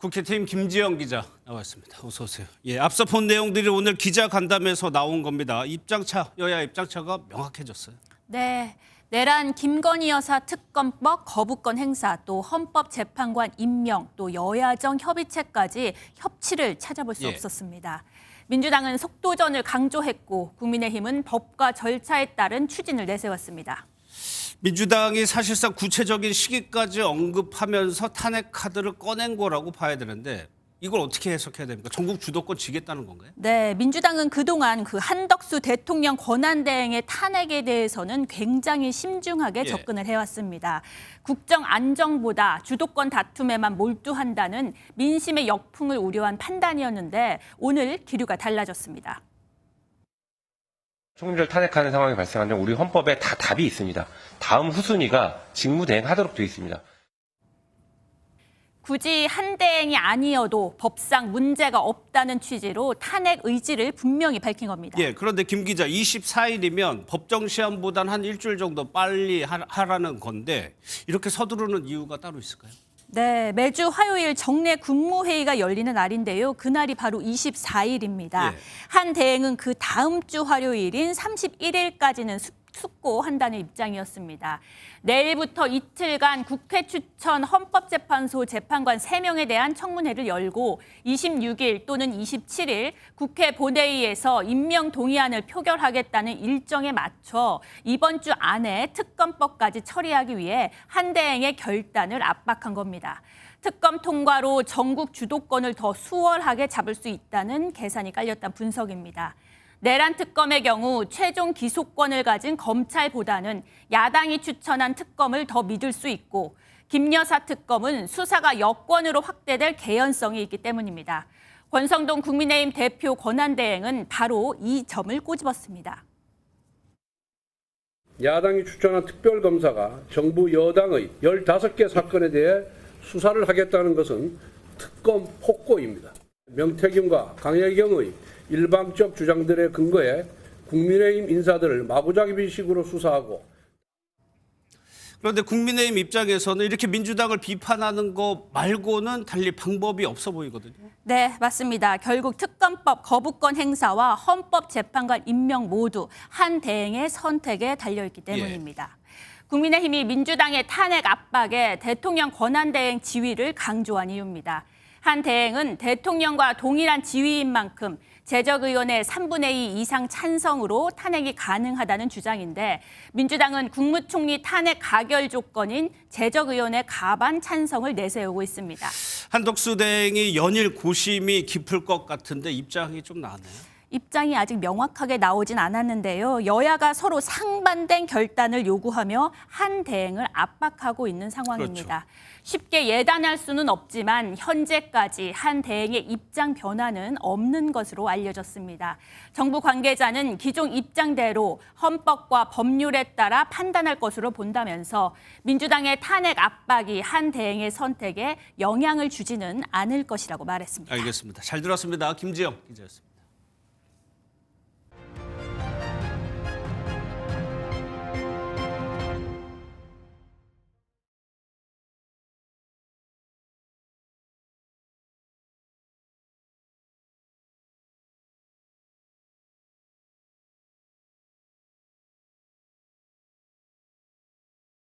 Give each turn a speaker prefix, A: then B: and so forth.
A: 국회팀 김지영 기자 나왔습니다. 어서 오세요. 예, 앞서 본 내용들이 오늘 기자간담회에서 나온 겁니다. 여야 입장차가 명확해졌어요.
B: 네, 내란 김건희 여사 특검법 거부권 행사, 또 헌법재판관 임명, 또 여야정 협의체까지 협치를 찾아볼 수 없었습니다. 민주당은 속도전을 강조했고 국민의힘은 법과 절차에 따른 추진을 내세웠습니다.
A: 민주당이 사실상 구체적인 시기까지 언급하면서 탄핵 카드를 꺼낸 거라고 봐야 되는데 이걸 어떻게 해석해야 됩니까? 전국 주도권 지겠다는 건가요?
B: 네, 민주당은 그동안 그 한덕수 대통령 권한대행의 탄핵에 대해서는 굉장히 심중하게 접근을 해왔습니다. 국정 안정보다 주도권 다툼에만 몰두한다는 민심의 역풍을 우려한 판단이었는데 오늘 기류가 달라졌습니다.
C: 총리를 탄핵하는 상황이 발생하면 우리 헌법에 다 답이 있습니다. 다음 후순위가 직무대행하도록 되어 있습니다.
B: 굳이 한대행이 아니어도 법상 문제가 없다는 취지로 탄핵 의지를 분명히 밝힌 겁니다.
A: 예, 그런데 김 기자 24일이면 법정 시한보단 한 일주일 정도 빨리 하라는 건데 이렇게 서두르는 이유가 따로 있을까요?
B: 네, 매주 화요일 정례 국무회의가 열리는 날인데요. 그날이 바로 24일입니다.
A: 예.
B: 한 대행은 그 다음 주 화요일인 31일까지는 숙고한다는 입장이었습니다. 내일부터 이틀간 국회 추천 헌법재판소 재판관 3명에 대한 청문회를 열고 26일 또는 27일 국회 본회의에서 임명 동의안을 표결하겠다는 일정에 맞춰 이번 주 안에 특검법까지 처리하기 위해 한 대행의 결단을 압박한 겁니다. 특검 통과로 전국 주도권을 더 수월하게 잡을 수 있다는 계산이 깔렸다는 분석입니다. 내란 특검의 경우 최종 기소권을 가진 검찰보다는 야당이 추천한 특검을 더 믿을 수 있고 김 여사 특검은 수사가 여권으로 확대될 개연성이 있기 때문입니다. 권성동 국민의힘 대표 권한대행은 바로 이 점을 꼬집었습니다.
D: 야당이 추천한 특별검사가 정부 여당의 15개 사건에 대해 수사를 하겠다는 것은 특검 폭거입니다. 명태균과 강혜경의 일방적 주장들에 근거해 국민의힘 인사들을 마구잡이식으로 수사하고
A: 그런데 국민의힘 입장에서는 이렇게 민주당을 비판하는 거 말고는 달리 방법이 없어 보이거든요.
B: 네, 맞습니다. 결국 특검법 거부권 행사와 헌법재판관 임명 모두 한 대행의 선택에 달려있기 때문입니다. 국민의힘이 민주당의 탄핵 압박에 대통령 권한대행 지위를 강조한 이유입니다. 한 대행은 대통령과 동일한 지위인 만큼 재적의원의 3분의 2 이상 찬성으로 탄핵이 가능하다는 주장인데 민주당은 국무총리 탄핵 가결 조건인 재적의원의 과반 찬성을 내세우고 있습니다.
A: 한덕수 대행이 연일 고심이 깊을 것 같은데 입장이 좀 나네요.
B: 입장이 아직 명확하게 나오진 않았는데요. 여야가 서로 상반된 결단을 요구하며 한 대행을 압박하고 있는 상황입니다.
A: 그렇죠.
B: 쉽게 예단할 수는 없지만 현재까지 한 대행의 입장 변화는 없는 것으로 알려졌습니다. 정부 관계자는 기존 입장대로 헌법과 법률에 따라 판단할 것으로 본다면서 민주당의 탄핵 압박이 한 대행의 선택에 영향을 주지는 않을 것이라고 말했습니다.
A: 알겠습니다. 잘 들었습니다. 김지영 기자였습니다.